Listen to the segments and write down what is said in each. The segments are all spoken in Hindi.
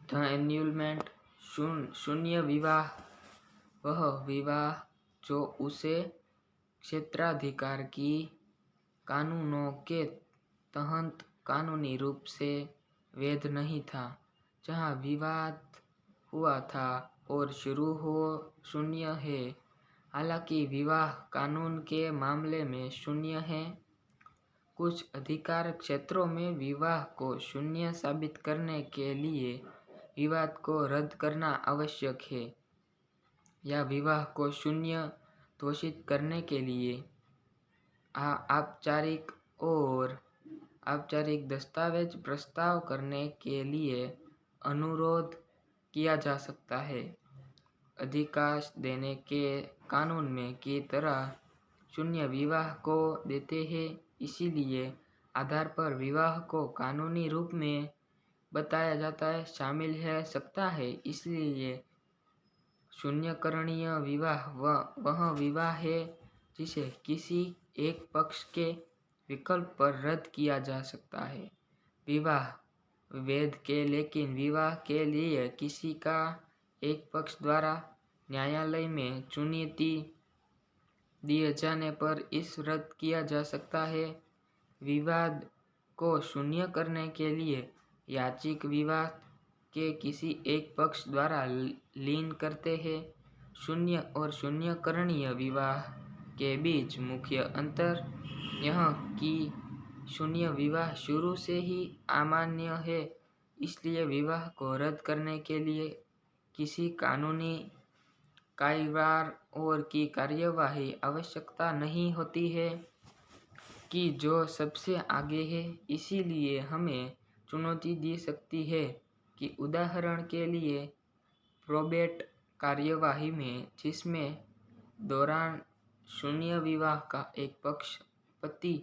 द एन्यूलमेंट शून्य विवाह वह विवाह जो उसे क्षेत्राधिकार की कानूनों के तहत कानूनी रूप से वैध नहीं था, जहां विवाद हुआ था और शुरू हो शून्य है। हालांकि विवाह कानून के मामले में शून्य है, कुछ अधिकार क्षेत्रों में विवाह को शून्य साबित करने के लिए विवाद को रद्द करना आवश्यक है, या विवाह को शून्य घोषित करने के लिए औपचारिक दस्तावेज प्रस्ताव करने के लिए अनुरोध किया जा सकता है। अधिकांश देने के कानून में की तरह शून्य विवाह को देते हैं, इसीलिए आधार पर विवाह को कानूनी रूप में बताया जाता है शामिल है सकता है। इसलिए शून्यकरणीय विवाह वह विवाह है जिसे किसी एक पक्ष के विकल्प पर रद्द किया जा सकता है। विवाह वैध के लेकिन विवाह के लिए किसी का एक पक्ष द्वारा न्यायालय में चुनौती दिए जाने पर इस रद्द किया जा सकता है। विवाद को शून्य करने के लिए याचिक विवाद के किसी एक पक्ष द्वारा लीन करते हैं। शून्य और शून्यकरणीय विवाह के बीच मुख्य अंतर यह कि शून्य विवाह शुरू से ही अमान्य है, इसलिए विवाह को रद्द करने के लिए किसी कानूनी कायवार और की कार्यवाही आवश्यकता नहीं होती है कि जो सबसे आगे है। इसीलिए हमें चुनौती दी सकती है कि उदाहरण के लिए प्रोबेट कार्यवाही में, जिसमें दौरान शून्य विवाह का एक पक्ष पति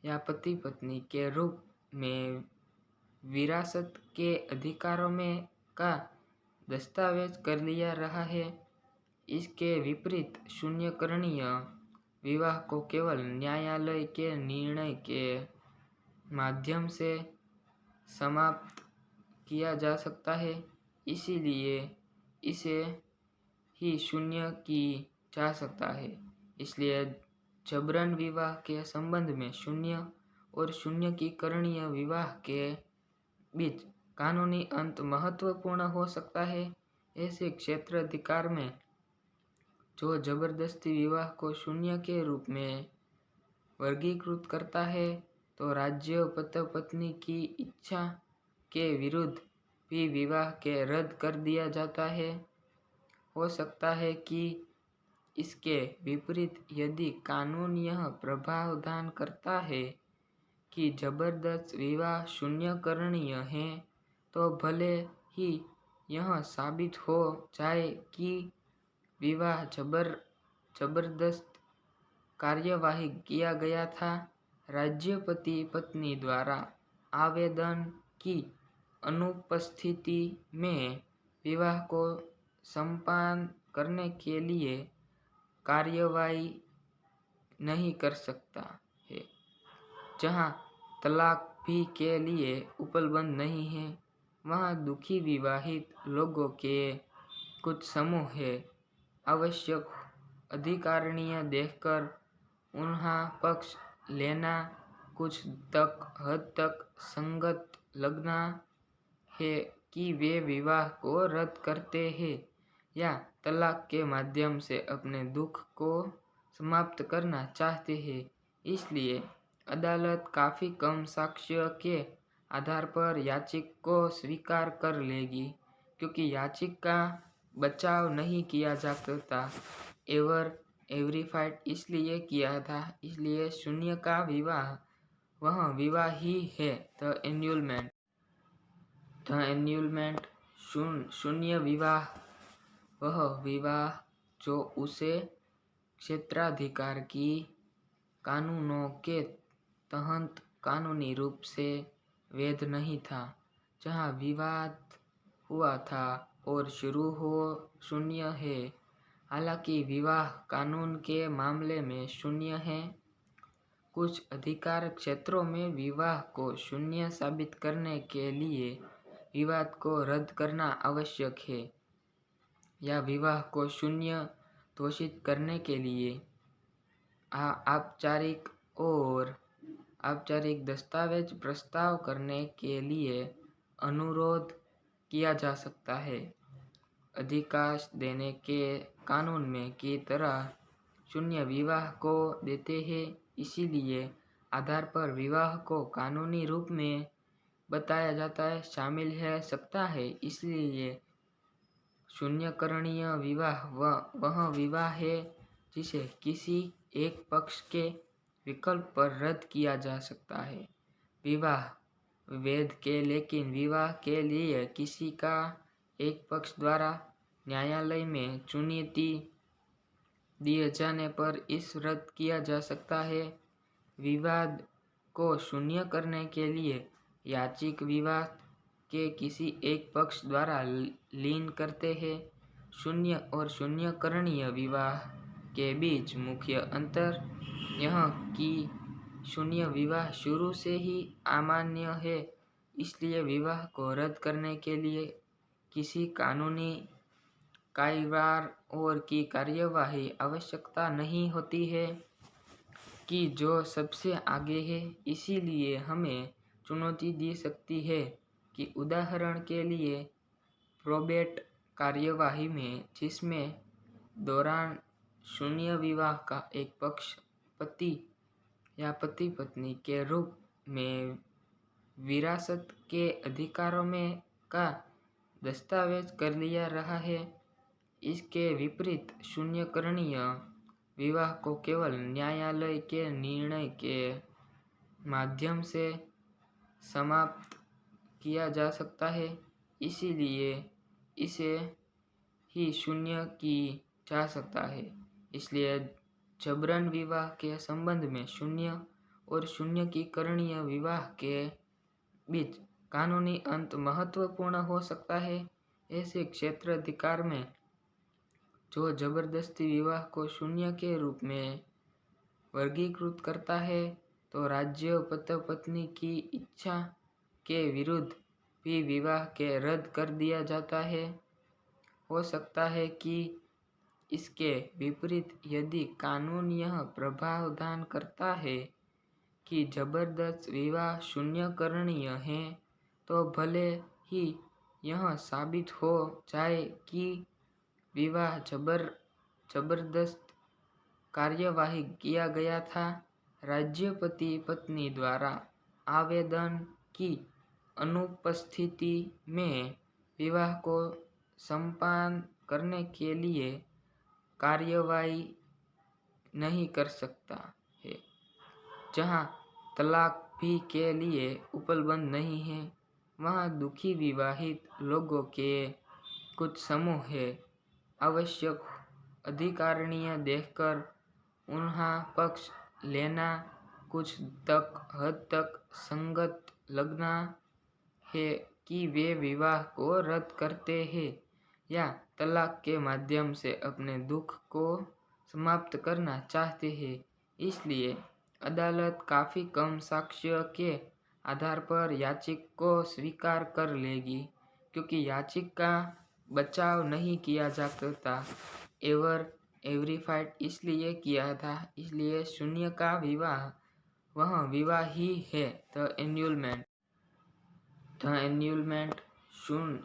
या पति पत्नी के रूप में विरासत के अधिकारों में का दस्तावेज कर लिया रहा है। इसके विपरीत शून्यकरणीय विवाह को केवल न्यायालय के निर्णय के माध्यम से समाप्त किया जा सकता है, इसीलिए इसे ही शून्य की जा सकता है। इसलिए जबरन विवाह के संबंध में शून्य और शून्यकरणीय विवाह के बीच कानूनी अंत महत्वपूर्ण हो सकता है। ऐसे क्षेत्राधिकार में जो जबरदस्ती विवाह को शून्य के रूप में वर्गीकृत करता है, तो राज्य पति पत्नी की इच्छा के विरुद्ध भी विवाह के रद्द कर दिया जाता है। हो सकता है कि इसके विपरीत यदि कानून यह प्रावधान करता है कि जबरदस्त विवाह शून्यकरणीय है, तो भले ही यह साबित हो जाए कि विवाह जबरदस्त कार्यवाही किया गया था, राज्य पति पत्नी द्वारा आवेदन की अनुपस्थिति में विवाह को संपन्न करने के लिए कार्यवाही नहीं कर सकता है। जहां तलाक भी के लिए उपलब्ध नहीं है, वहां दुखी विवाहित लोगों के कुछ समूह है आवश्यक अधिकारणीय देखकर उन्हें पक्ष लेना कुछ हद तक संगत लगना है कि वे विवाह को रद्द करते हैं या तलाक के माध्यम से अपने दुख को समाप्त करना चाहते हैं। इसलिए अदालत काफी कम साक्ष्य के आधार पर याचिका को स्वीकार कर लेगी, क्योंकि याचिका का बचाव नहीं किया जा सकता। एवरीफाइड इसलिए किया था, इसलिए शून्य का विवाह वह विवाह ही है। द एन्यूलमेंट शून्य विवाह वह विवाह जो उसे क्षेत्राधिकार की कानूनों के तहत कानूनी रूप से वैध नहीं था, जहां विवाद हुआ था और शुरू हो शून्य है। हालांकि विवाह कानून के मामले में शून्य है, कुछ अधिकार क्षेत्रों में विवाह को शून्य साबित करने के लिए विवाद को रद्द करना आवश्यक है या विवाह को शून्य घोषित करने के लिए औपचारिक दस्तावेज प्रस्ताव करने के लिए अनुरोध किया जा सकता है। अधिकांश देने के कानून में की तरह शून्य विवाह को देते हैं, इसीलिए आधार पर विवाह को कानूनी रूप में बताया जाता है शामिल है सकता है। इसलिए शून्यकरणीय विवाह वह विवाह है जिसे किसी एक पक्ष के विकल्प पर रद्द किया जा सकता है। विवाह वैध के लेकिन विवाह के लिए किसी का एक पक्ष द्वारा न्यायालय में चुनौती दिए जाने पर इस रद्द किया जा सकता है। विवाद को शून्य करने के लिए याचिक विवाद के किसी एक पक्ष द्वारा लीन करते हैं। शून्य और शून्यकरणीय विवाह के बीच मुख्य अंतर यह कि शून्य विवाह शुरू से ही अमान्य है, इसलिए विवाह को रद्द करने के लिए किसी कानूनी कायवार और की कार्यवाही आवश्यकता नहीं होती है कि जो सबसे आगे है। इसीलिए हमें चुनौती दी सकती है कि उदाहरण के लिए प्रोबेट कार्यवाही में जिसमें दौरान शून्य विवाह का एक पक्ष पति या पति पत्नी के रूप में विरासत के अधिकारों में का दस्तावेज कर लिया रहा है। इसके विपरीत शून्यकरणीय विवाह को केवल न्यायालय के निर्णय के माध्यम से समाप्त किया जा सकता है, इसीलिए इसे ही शून्य की जा सकता है। इसलिए जबरन विवाह के संबंध में शून्य और शून्यकरणीय विवाह के बीच कानूनी अंत महत्वपूर्ण हो सकता है। ऐसे क्षेत्राधिकार में जो जबरदस्ती विवाह को शून्य के रूप में वर्गीकृत करता है, तो राज्य पति पत्नी की इच्छा के विरुद्ध भी विवाह के रद्द कर दिया जाता है। हो सकता है कि इसके विपरीत यदि कानून यह प्रावधान करता है कि जबरदस्त विवाह शून्यकरणीय है, तो भले ही यह साबित हो जाए कि विवाह जबरदस्त कार्यवाही किया गया था, राज्य पति पत्नी द्वारा आवेदन की अनुपस्थिति में विवाह को संपन्न करने के लिए कार्यवाही नहीं कर सकता है। जहां तलाक भी के लिए उपलब्ध नहीं है, वहां दुखी विवाहित लोगों के कुछ समूह है आवश्यक अधिकारिणीय देखकर उन्हें पक्ष लेना कुछ हद तक संगत लगना है कि वे विवाह को रद्द करते हैं या तलाक के माध्यम से अपने दुख को समाप्त करना चाहते हैं। इसलिए अदालत काफी कम साक्ष्य के आधार पर याचिका को स्वीकार कर लेगी, क्योंकि याचिका का बचाव नहीं किया जा सकता। एवरीफाइड इसलिए किया था, इसलिए शून्य का विवाह वह विवाह ही है। द एन्यूलमेंट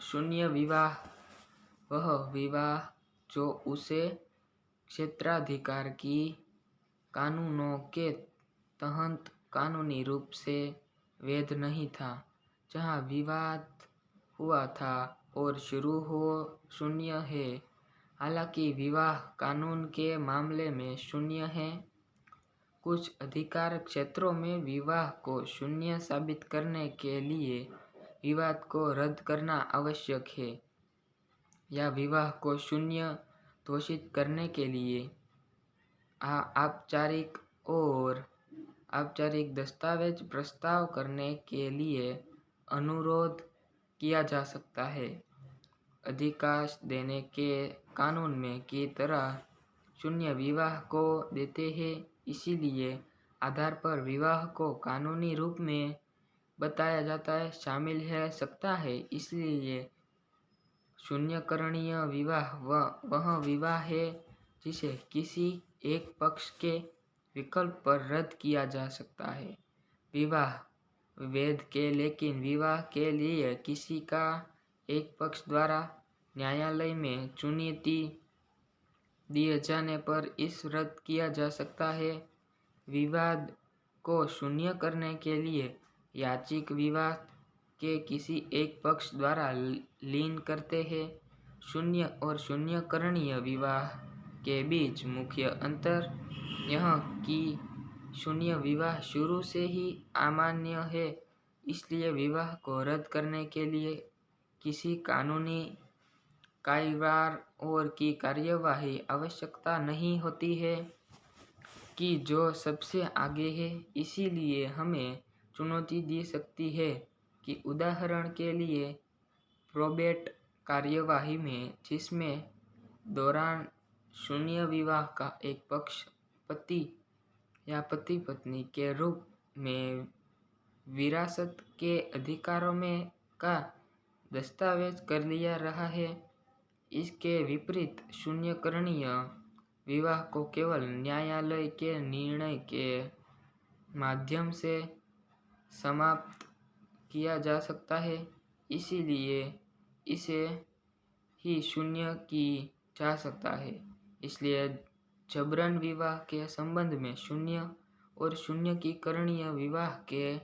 शून्य विवाह वह विवाह जो उसे क्षेत्राधिकार की कानूनों के तहत कानूनी रूप से वैध नहीं था, जहां विवाद हुआ था और शुरू हो शून्य है। हालांकि विवाह कानून के मामले में शून्य है, कुछ अधिकार क्षेत्रों में विवाह को शून्य साबित करने के लिए विवाद को रद्द करना आवश्यक है या विवाह को शून्य घोषित करने के लिए औपचारिक दस्तावेज प्रस्ताव करने के लिए अनुरोध किया जा सकता है। अधिकांश देने के कानून में की तरह शून्य विवाह को देते हैं, इसीलिए आधार पर विवाह को कानूनी रूप में बताया जाता है शामिल है सकता है। इसलिए शून्यकरणीय विवाह वह विवाह है जिसे किसी एक पक्ष के विकल्प पर रद्द किया जा सकता है। विवाह वैध के लेकिन विवाह के लिए किसी का एक पक्ष द्वारा न्यायालय में चुनौती दिए जाने पर इस रद्द किया जा सकता है। विवाद को शून्य करने के लिए याचिक विवाद के किसी एक पक्ष द्वारा लीन करते हैं। शून्य और शून्यकरणीय विवाह के बीच मुख्य अंतर यह कि शून्य विवाह शुरू से ही अमान्य है, इसलिए विवाह को रद्द करने के लिए किसी कानूनी कायवार और की कार्यवाही आवश्यकता नहीं होती है कि जो सबसे आगे है। इसीलिए हमें चुनौती दी सकती है कि उदाहरण के लिए प्रोबेट कार्यवाही में जिसमें दौरान शून्य विवाह का एक पक्ष पति या पति पत्नी के रूप में विरासत के अधिकारों में का दस्तावेज कर लिया रहा है। इसके विपरीत शून्यकरणीय विवाह को केवल न्यायालय के निर्णय के माध्यम से समाप्त किया जा सकता है, इसीलिए इसे ही शून्य की जा सकता है। इसलिए जबरन विवाह के संबंध में शून्य और शून्यकरणीय विवाह के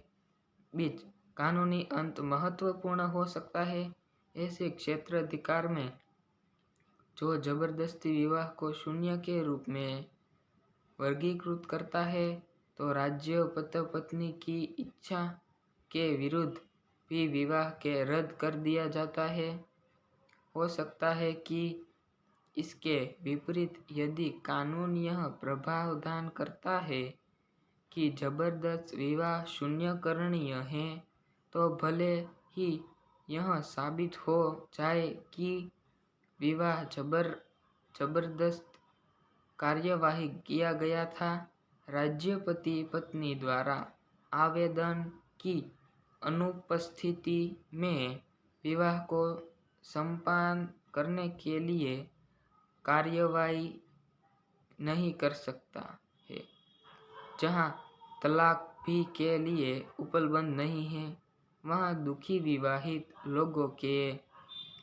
बीच कानूनी अंत महत्वपूर्ण हो सकता है। ऐसे क्षेत्राधिकार में जो जबरदस्ती विवाह को शून्य के रूप में वर्गीकृत करता है, तो राज्य पति पत्नी की इच्छा के विरुद्ध भी विवाह के रद्द कर दिया जाता है। हो सकता है कि इसके विपरीत यदि कानून यह प्रावधान करता है कि जबरदस्त विवाह शून्यकरणीय है, तो भले ही यह साबित हो जाए कि विवाह जबरदस्त कार्यवाही किया गया था, राज्य पति पत्नी द्वारा आवेदन की अनुपस्थिति में विवाह को संपन्न करने के लिए कार्यवाही नहीं कर सकता है। जहां तलाक भी के लिए उपलब्ध नहीं है, वहां दुखी विवाहित लोगों के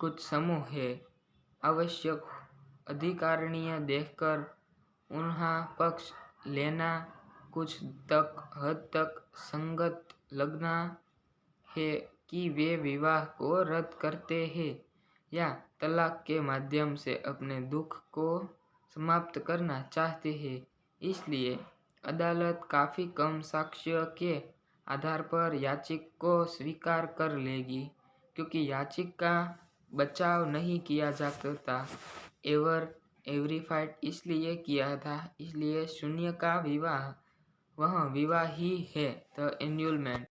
कुछ समूह है आवश्यक अधिकारणीय देखकर उन्हें पक्ष लेना कुछ हद तक संगत लगना है कि वे विवाह को रद्द करते हैं या तलाक के माध्यम से अपने दुख को समाप्त करना चाहते हैं। इसलिए अदालत काफी कम साक्ष्य के आधार पर याचिका को स्वीकार कर लेगी, क्योंकि याचिका का बचाव नहीं किया जा सकता। एवरीफाइड इसलिए किया था, इसलिए शून्य का विवाह वह विवाह ही है। द एन्यूलमेंट